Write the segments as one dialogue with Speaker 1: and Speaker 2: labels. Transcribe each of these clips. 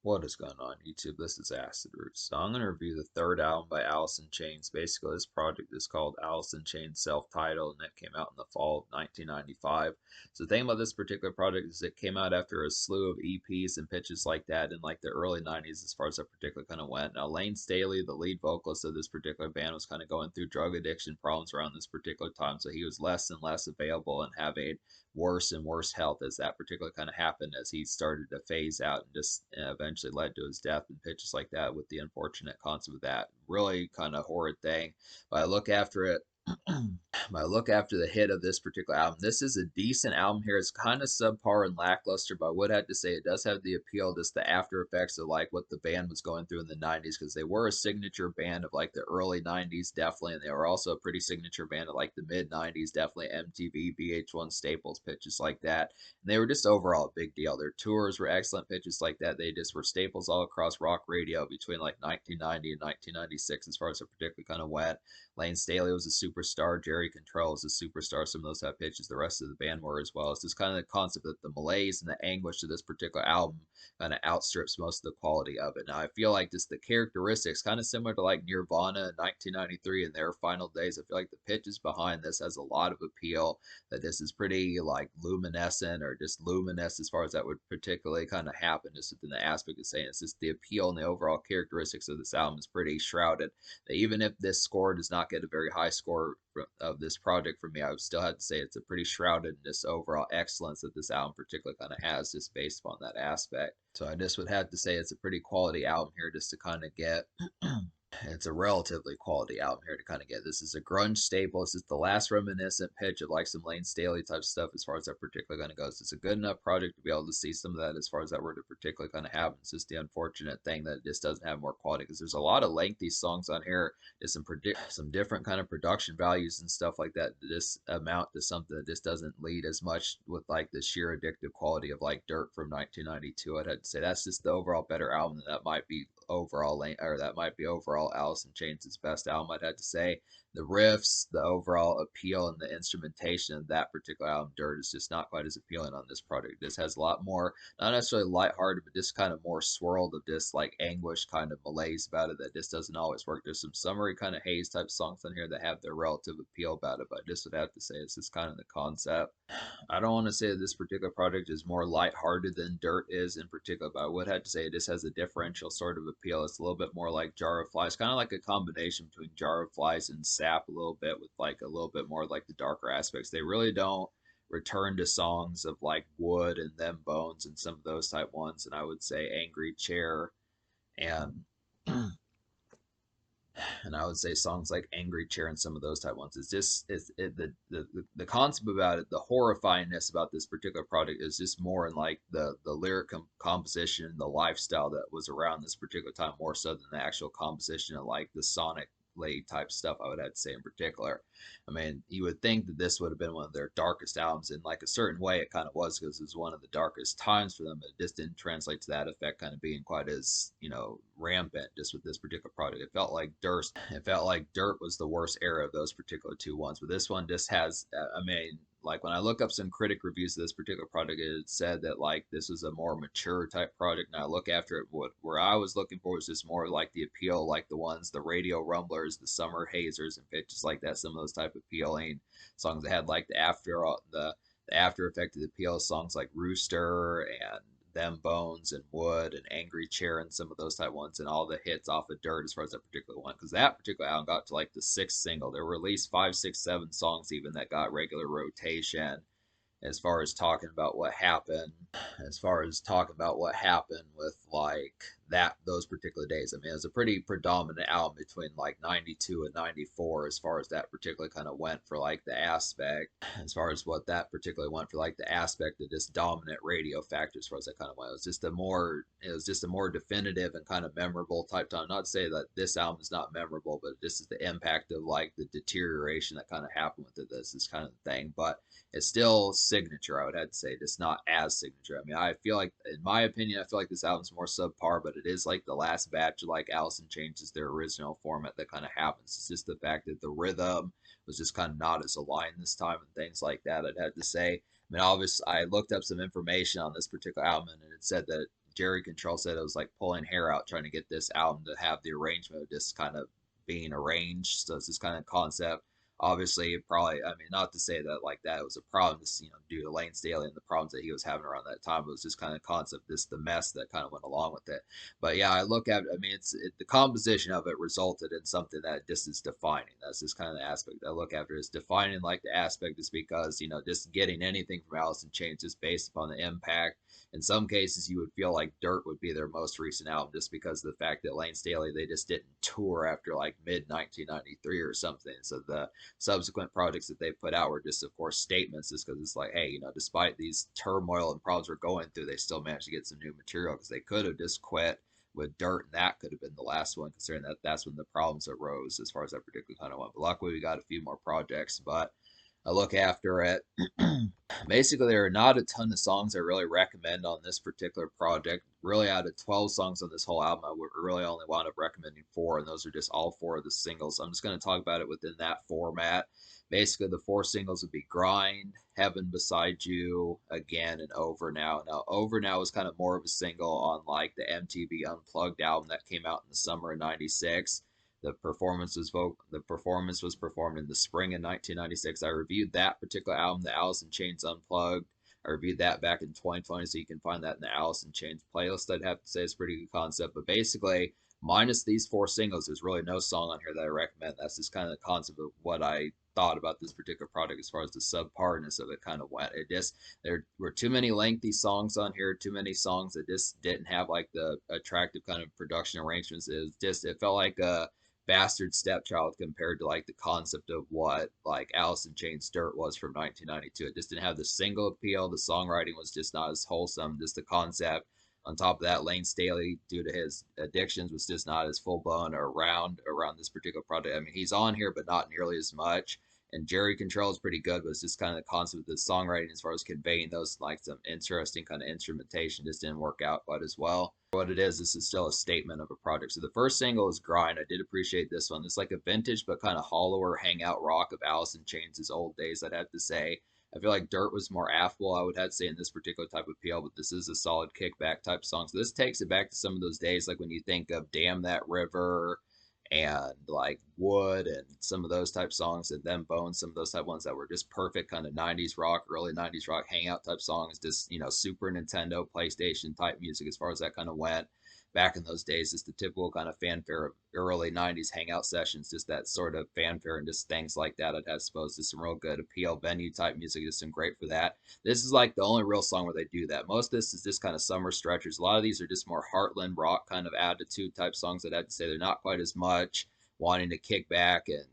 Speaker 1: What is going on YouTube? This is Acid Roots. So I'm going to review the third album by Alice in Chains. Basically, this project is called Alice in Chains Self-Titled, and it came out in the fall of 1995. So the thing about this particular project is it came out after a slew of EPs and pitches like that in like the early 90s as far as that particular kind of went. Now, Lane Staley, the lead vocalist of this particular band, was kind of going through drug addiction problems around this particular time, so he was less and less available and having worse and worse health as that particular kind of happened as he started to phase out and just eventually led to his death and pitches like that with the unfortunate consequence of that. Really kind of horrid thing. But I look after it. I look after the hit of this particular album. This is a decent album here. It's kind of subpar and lackluster, but I would have to say it does have the appeal, just the after effects of like what the band was going through in the 90s, because they were a signature band of like the early 90s, definitely, and they were also a pretty signature band of like the mid 90s, definitely MTV, VH1 staples, pitches like that. And they were just overall a big deal. Their tours were excellent, pitches like that. They just were staples all across rock radio between like 1990 and 1996 as far as a particular kind of went. Lane Staley was a superstar. Jerry Control is a superstar. Some of those have pitches. The rest of the band were as well. It's just kind of the concept that the malaise and the anguish of this particular album kind of outstrips most of the quality of it. Now, I feel like just the characteristics, kind of similar to like Nirvana in 1993 in their final days. I feel like the pitches behind this has a lot of appeal. That this is pretty like luminescent or just luminous as far as that would particularly kind of happen. Just within the aspect of saying it's just the appeal and the overall characteristics of this album is pretty shrouded. That even if this score does not get a very high score of this project for me, I would still have to say it's a pretty shrouded in this overall excellence that this album particularly kind of has just based upon that aspect. So I just would have to say it's a pretty quality album here just to kind of get it's a relatively quality album here to kind of get. This is a grunge staple. This is the last reminiscent pitch of like some Lane Staley type stuff as far as that particularly kind of goes. It's a good enough project to be able to see some of that as far as that were to particularly kind of happen. It's just the unfortunate thing that it just doesn't have more quality because there's a lot of lengthy songs on here. There's some different kind of production values and stuff like that. This amount to something that just doesn't lead as much with like the sheer addictive quality of like Dirt from 1992. I'd have to say that's just the overall better album. That might be overall or that might be overall Alice in Chains' best album. I'd have to say the riffs, the overall appeal, and the instrumentation of that particular album, Dirt, is just not quite as appealing on this project. This has a lot more, not necessarily lighthearted, but just kind of more swirled of just like anguish, kind of malaise about it that just doesn't always work. There's some summery kind of haze type songs on here that have their relative appeal about it, but I just would have to say it's just kind of the concept. I don't want to say that this particular project is more lighthearted than Dirt is in particular, but I would have to say it just has a differential sort of appeal. It's a little bit more like Jar of Flies, kind of like a combination between Jar of Flies and Sap a little bit, with like a little bit more like the darker aspects. They really don't return to songs of like Wood and Them Bones and some of those type ones, and I would say Angry Chair and and I would say songs like Angry Chair and some of those type ones. It's just the concept about it, the horrifyingness about this particular project is just more in like the lyric composition, the lifestyle that was around this particular time, more so than the actual composition and like the sonic type stuff. I would have to say in particular. I mean, you would think that this would have been one of their darkest albums in like a certain way. It kind of was because it was one of the darkest times for them, but it just didn't translate to that effect kind of being quite as rampant just with this particular project. It felt like Dirt. It felt like Dirt was the worst era of those particular two ones, but this one just has. I mean, like when I look up some critic reviews of this particular project, it said that like this was a more mature type project. And I look after it, where I was looking for was just more like the appeal, like the ones, the radio rumblers, the summer hazers, and pitches like that. Some of those type of appealing songs that had like the after effect of the appeal songs like Rooster and Them Bones and Wood and Angry Chair and some of those type ones, and all the hits off of Dirt as far as that particular one, because that particular album got to like the sixth single. There were at least five, six, seven songs even that got regular rotation as far as talking about what happened, with like that those particular days. I mean, it was a pretty predominant album between like 92 and 94 as far as that particularly kind of went for like the aspect, as far as what that particularly went for like the aspect of this dominant radio factor as far as that kind of went. It was just a more definitive and kind of memorable type time. Not to say that this album is not memorable, but this is the impact of like the deterioration that kind of happened with it. This is kind of the thing, but it's still signature, I would have to say, just not as signature. I mean, I feel like, in my opinion, I feel like this album's more subpar, but it is like the last batch of like Alice in Chains is their original format that kind of happens. It's just the fact that the rhythm was just kind of not as aligned this time and things like that, I'd have to say. I mean, obviously, I looked up some information on this particular album, and it said that Jerry Control said it was like pulling hair out trying to get this album to have the arrangement of just kind of being arranged. So it's this kind of concept. Obviously, probably, I mean, not to say that like that was a problem, just, due to Lane Staley and the problems that he was having around that time. It was just kind of concept, this the mess that kind of went along with it. But yeah, I look at, I mean, the composition of it resulted in something that just is defining. That's just kind of the aspect I look after is defining like the aspect is because, just getting anything from Alice in Chains just based upon the impact. In some cases, you would feel like Dirt would be their most recent album just because of the fact that Lane Staley, they just didn't tour after like mid 1993 or something. So the subsequent projects that they put out were just, of course, statements just because it's like, hey, despite these turmoil and problems we're going through, they still managed to get some new material because they could have just quit with Dirt, and that could have been the last one, considering that that's when the problems arose as far as that particular kind of went. But luckily, we got a few more projects, but I look after it. Basically, there are not a ton of songs I really recommend on this particular project. Really, out of 12 songs on this whole album, I would really only wound up recommending 4, and those are just all 4 of the singles. I'm just going to talk about it within that format. Basically, the 4 singles would be Grind, Heaven Beside You, Again, and Over Now. Now, Over Now was kind of more of a single on like the MTV Unplugged album that came out in the summer of '96. The performance was performed in the spring of 1996. I reviewed that particular album, the Alice in Chains Unplugged. I reviewed that back in 2020, so you can find that in the Alice in Chains playlist. I'd have to say it's a pretty good concept, but basically, minus these 4 singles, there's really no song on here that I recommend. That's just kind of the concept of what I thought about this particular project as far as the subparness of it kind of went. There were too many lengthy songs on here, too many songs that just didn't have like the attractive kind of production arrangements. It felt like a bastard stepchild compared to like the concept of what like Alice in Chains Dirt was from 1992. It just didn't have the single appeal. The songwriting was just not as wholesome. Just the concept. On top of that, Lane Staley, due to his addictions, was just not as full blown around this particular project. I mean, he's on here, but not nearly as much. And Jerry Control is pretty good, but it's just kind of the concept of the songwriting as far as conveying those like some interesting kind of instrumentation just didn't work out quite as well. What it is, this is still a statement of a project. So the first single is Grind. I did appreciate this one. It's like a vintage but kind of hollower hangout rock of Alice in Chains' old days, I'd have to say. I feel like Dirt was more affable, I would have to say, in this particular type of appeal, but this is a solid kickback type song. So this takes it back to some of those days, like when you think of Damn That River and like Wood and some of those type songs, and then Bones, some of those type ones that were just perfect kind of 90s rock, early 90s rock hangout type songs, just, Super Nintendo, PlayStation type music as far as that kind of went. Back in those days, it's the typical kind of fanfare of early 90s hangout sessions, just that sort of fanfare and just things like that. I'd have supposed to some real good appeal venue type music, just some great for that. This is like the only real song where they do that. Most of this is just kind of summer stretchers. A lot of these are just more Heartland rock kind of attitude type songs. I'd have to say they're not quite as much wanting to kick back and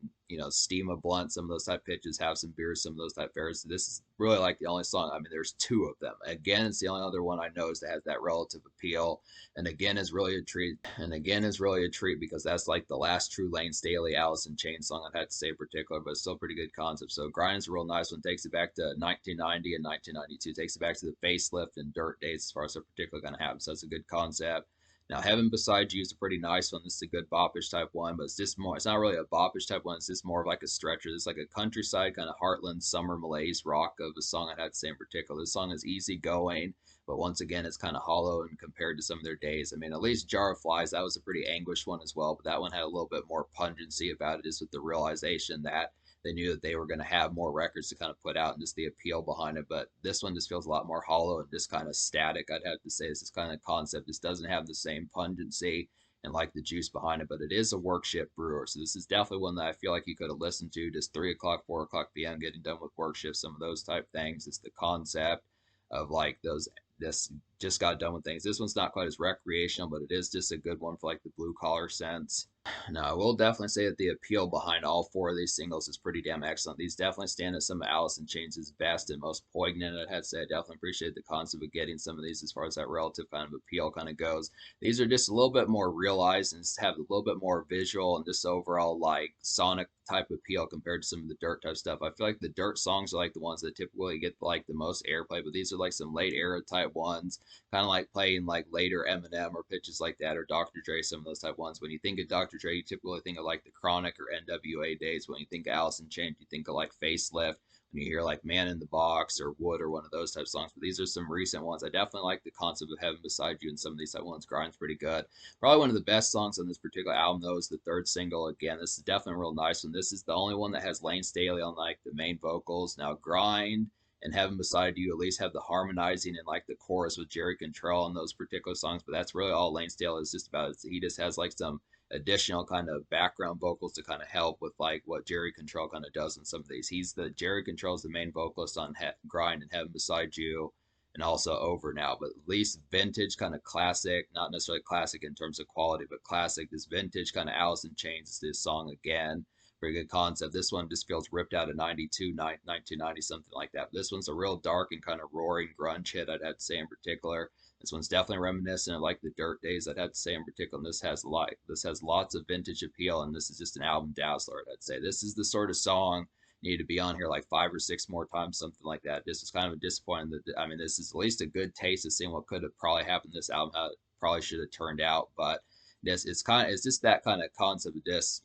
Speaker 1: steam a blunt, some of those type pitches, have some beers, some of those type fares. So this is really like the only song. I mean, there's 2 of them. Again, it's the only other one I know that has that relative appeal. And again is really a treat. And again is really a treat because that's like the last true Lane Staley Alice in Chains song I'd have to say in particular, but it's still a pretty good concept. So Grind is a real nice one. Takes it back to 1990 and 1992. Takes it back to the facelift and Dirt days as far as that particular kind of happens. So that's a good concept. Now, Heaven Beside You is a pretty nice one. This is a good bopish type one, but it's not really a bopish type one. It's just more of like a stretcher. It's like a countryside kind of Heartland summer malaise rock of a song I had to say in particular. This song is easygoing, but once again, it's kind of hollow and compared to some of their days. I mean, at least Jar of Flies, that was a pretty anguished one as well, but that one had a little bit more pungency about it, just with the realization that they knew that they were going to have more records to kind of put out and just the appeal behind it. But this one just feels a lot more hollow and just kind of static, I'd have to say. This kind of concept. This doesn't have the same pungency and like the juice behind it, but it is a work-shift brewer. So this is definitely one that I feel like you could have listened to just 3 o'clock, 4 o'clock p.m., getting done with work shift, some of those type things. It's the concept of like this just got done with things. This one's not quite as recreational, but it is just a good one for like the blue collar sense. Now, I will definitely say that the appeal behind all 4 of these singles is pretty damn excellent. These definitely stand as some of Alice in Chains' best and most poignant. I'd have to say I definitely appreciate the concept of getting some of these as far as that relative kind of appeal kind of goes. These are just a little bit more realized and have a little bit more visual and just overall like sonic type appeal compared to some of the Dirt type stuff. I feel like the Dirt songs are like the ones that typically get like the most airplay, but these are like some late era type ones, kind of like playing like later Eminem or pitches like that, or Dr. Dre, some of those type ones. When you think of Dr. Dre, you typically think of like the Chronic or NWA days. When you think of Alice in Chains, you think of like Facelift, when you hear like Man in the Box or Wood or one of those type of songs. But these are some recent ones. I definitely like the concept of Heaven Beside You, and some of these type ones. Grind's pretty good. Probably one of the best songs on this particular album, though, is the third single. Again, this is definitely a real nice one. This is the only one that has Lane Staley on like the main vocals. Now, Grind and Heaven Beside You at least have the harmonizing and like the chorus with Jerry Cantrell on those particular songs, but that's really all Lane Staley is just about. He just has like some additional kind of background vocals to kind of help with like what Jerry Cantrell kind of does in some of these. Jerry Cantrell's the main vocalist on Grind and Heaven Beside You, and also Over Now. But at least vintage kind of classic, not necessarily classic in terms of quality, but classic. This vintage kind of Alice in Chains is this song again. Pretty good concept. This one just feels ripped out of 92, 1990, something like that. But this one's a real dark and kind of roaring grunge hit, I'd have to say in particular. This one's definitely reminiscent of like the Dirt days, I'd have to say in particular. And this has lots of vintage appeal, and this is just an album dazzler, I'd say. This is the sort of song need to be on here like 5 or 6 more times, something like that. This is kind of a disappointing. That I mean, this is at least a good taste of seeing what could have probably happened. This album, how it probably should have turned out, but it's just that kind of concept of this.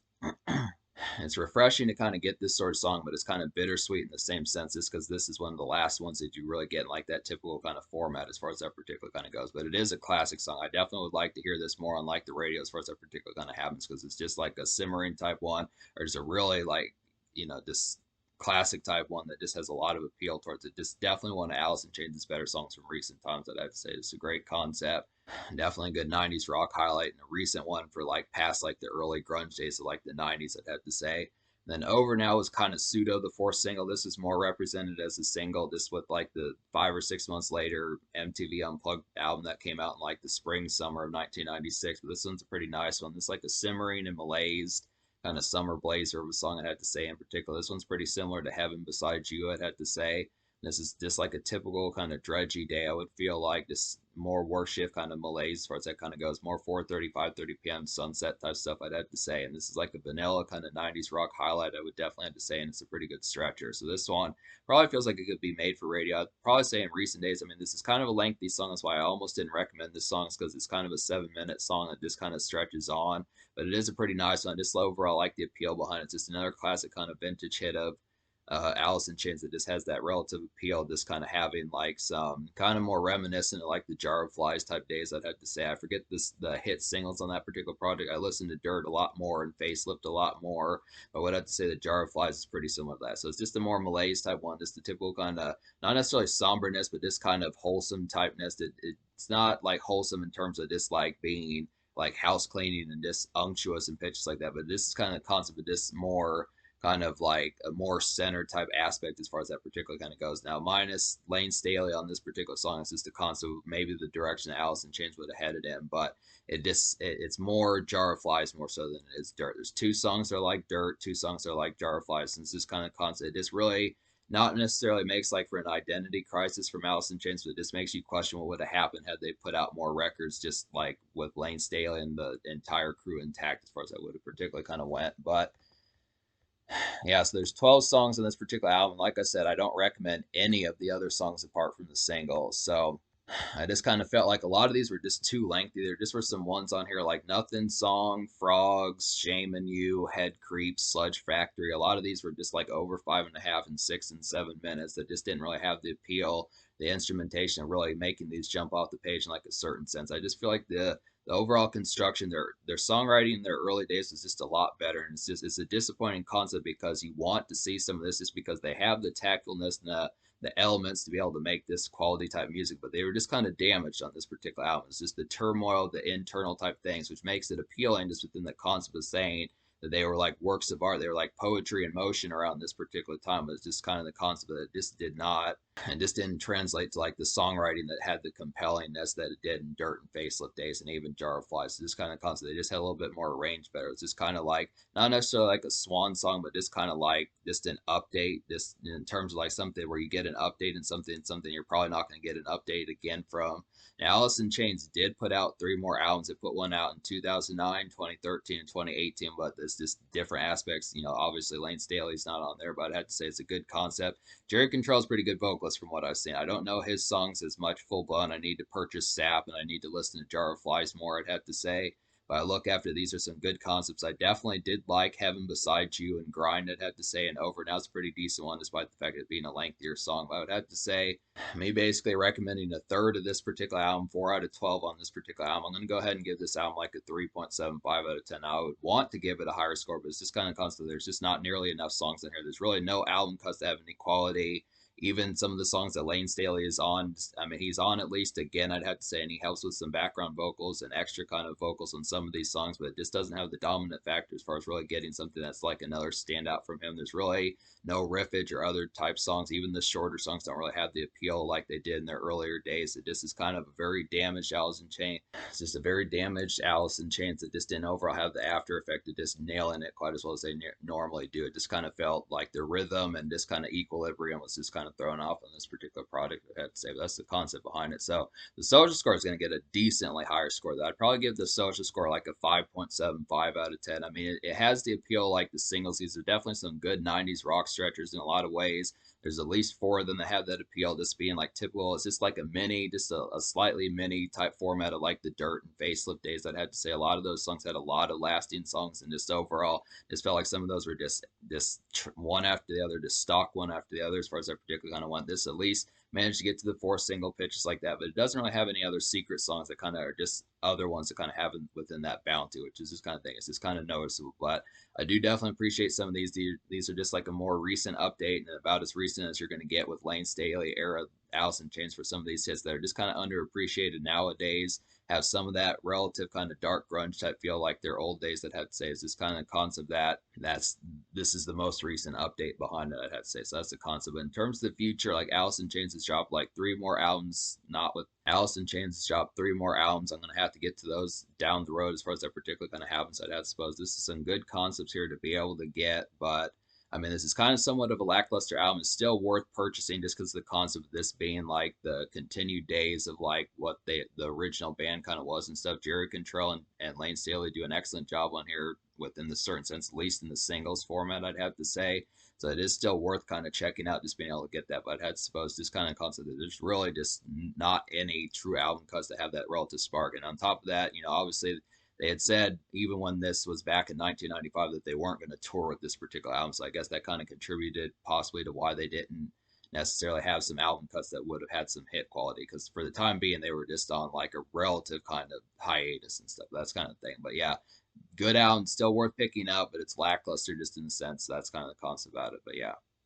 Speaker 1: It's refreshing to kind of get this sort of song, but it's kind of bittersweet in the same sense, just because this is one of the last ones that you really get in like that typical kind of format as far as that particular kind of goes. But it is a classic song. I definitely would like to hear this more on like the radio as far as that particular kind of happens, because it's just like a simmering type one, or just a really like, this classic type one that just has a lot of appeal towards it. Just definitely one of Alice in Chains' better songs from recent times, I'd have to say. It's a great concept. Definitely a good 90s rock highlight, and a recent one for like past like the early grunge days of like the 90s, I'd have to say. And then Over Now is kind of pseudo the fourth single. This is more represented as a single, just with like the 5 or 6 months later MTV Unplugged album that came out in like the spring, summer of 1996. But this one's a pretty nice one. It's like a simmering and malaise kind of summer blazer of a song, I'd have to say in particular. This one's pretty similar to Heaven Beside You, I'd have to say. This is just like a typical kind of dredgy day. I would feel like just more worship kind of malaise as far as that kind of goes. More 4:30, 5:30 p.m. sunset type stuff, I'd have to say. And this is like a vanilla kind of 90s rock highlight, I would definitely have to say. And it's a pretty good stretcher. So this one probably feels like it could be made for radio. I'd probably say in recent days, I mean, this is kind of a lengthy song. That's why I almost didn't recommend this song, because it's kind of a 7-minute song that just kind of stretches on. But it is a pretty nice one. Just overall, I like the appeal behind it. It's just another classic kind of vintage hit of Alice in Chains that just has that relative appeal, just kind of having like some kind of more reminiscent of like the Jar of Flies type days, I'd have to say. I forget the hit singles on that particular project. I listened to Dirt a lot more and Facelift a lot more, but I would have to say the Jar of Flies is pretty similar to that. So it's just a more malaise type one, just the typical kind of, not necessarily somberness, but this kind of wholesome typeness. It's not like wholesome in terms of just like being like house cleaning and just unctuous and pitches like that, but this is kind of the concept of this more kind of like a more centered type aspect as far as that particular kind of goes. Now, minus Lane Staley on this particular song, it's just the concept of maybe the direction that Alice in Chains would have headed in, but it's more Jar of Flies more so than it is Dirt. There's 2 songs that are like Dirt, 2 songs that are like Jar of Flies, and it's this kind of concept. It's really not necessarily makes like for an identity crisis from Alice in Chains, but it just makes you question what would have happened had they put out more records, just like with Lane Staley and the entire crew intact as far as that would have particularly kind of went. But yeah, so there's 12 songs on this particular album. Like I said, I don't recommend any of the other songs apart from the singles. So I just kind of felt like a lot of these were just too lengthy. There just were some ones on here like Nothing Song, Frogs, Shamin' You, Head Creeps, Sludge Factory. A lot of these were just like over 5.5 and 6 and 7 minutes that just didn't really have the appeal, the instrumentation of really making these jump off the page in like a certain sense. I just feel like the overall construction, their songwriting in their early days was just a lot better, and it's a disappointing concept because you want to see some of this just because they have the tactfulness and the elements to be able to make this quality type music, but they were just kind of damaged on this particular album. It's just the turmoil, the internal type things, which makes it appealing just within the concept of saying that they were like works of art. They were like poetry in motion around this particular time. But it's just kind of the concept that it just did not, and just didn't translate to like the songwriting that had the compellingness that it did in Dirt and Facelift days and even Jar of Flies. So this kind of concept, they just had a little bit more range better. It's just kind of like not necessarily like a swan song, but just kind of like just an update, just in terms of like something where you get an update and something you're probably not going to get an update again from. Now, Alice in Chains did put out 3 more albums. They put one out in 2009, 2013, and 2018, but there's just different aspects. Obviously Lane Staley's not on there, but I'd have to say it's a good concept. Jerry Cantrell's pretty good vocalist from what I've seen. I don't know his songs as much full blown. I need to purchase Sap and I need to listen to Jar of Flies more, I'd have to say. But I look after these are some good concepts. I definitely did like Heaven Beside You and Grind, I'd have to say, and Over Now is a pretty decent one, despite the fact of it being a lengthier song. But I would have to say, me basically recommending a third of this particular album, 4 out of 12 on this particular album. I'm going to go ahead and give this album like a 3.75 out of 10. I would want to give it a higher score, but it's just kind of constant. There's just not nearly enough songs in here. There's really no album cuts that have any quality. Even some of the songs that Lane Staley is on, I mean, he's on at least again, I'd have to say, and he helps with some background vocals and extra kind of vocals on some of these songs, but it just doesn't have the dominant factor as far as really getting something that's like another standout from him. There's really no riffage or other type songs. Even the shorter songs don't really have the appeal like they did in their earlier days. It just is kind of a very damaged Alice in Chains. It's just a very damaged Alice in Chains that just didn't overall have the after effect of just nailing it quite as well as they normally do. It just kind of felt like the rhythm and this kind of equilibrium was just kind of thrown off on this particular product, I have to say. But that's the concept behind it. So the social score is going to get a decently higher score. I'd probably give the social score like a 5.75 out of 10. I mean, it has the appeal like the singles. These are definitely some good 90s rock stretchers in a lot of ways. There's at least 4 of them that have that appeal, just being like typical. It's just like a mini, just a slightly mini type format of like the Dirt and Facelift days. I'd have to say a lot of those songs had a lot of lasting songs, and just overall, just felt like some of those were just one after the other, just stock one after the other as far as I particularly kind of want. This at least managed to get to the 4 single pitches like that, but it doesn't really have any other secret songs that kind of are just other ones that kind of have within that bounty, which is this kind of thing. It's just kind of noticeable, but I do definitely appreciate some of these. These are just like a more recent update and about as recent as you're going to get with Lane Staley era Alice in Chains for some of these hits that are just kind of underappreciated nowadays. Have some of that relative kind of dark grunge type feel like their old days. That I have to say is this kind of concept this is the most recent update behind it. I'd have to say so that's the concept. But in terms of the future, like Alice in Chains has dropped like 3 more albums. Not with Alice in Chains has dropped 3 more albums. I'm gonna have to get to those down the road as far as that particular kind of happens. I'd have to suppose this is some good concepts here to be able to get, but I mean, this is kind of somewhat of a lackluster album. It's still worth purchasing just because of the concept of this being like the continued days of like what the original band kind of was and stuff. Jerry Cantrell and Lane Staley do an excellent job on here within the certain sense, at least in the singles format, I'd have to say. So it is still worth kind of checking out, just being able to get that. But I'd suppose this kind of concept that there's really just not any true album cuts that have that relative spark. And on top of that, obviously they had said even when this was back in 1995 that they weren't going to tour with this particular album. So I guess that kind of contributed possibly to why they didn't necessarily have some album cuts that would have had some hit quality, because for the time being they were just on like a relative kind of hiatus and stuff. That's kind of thing. But yeah, good album, still worth picking up, but it's lackluster just in the sense that's kind of the concept about it. But yeah.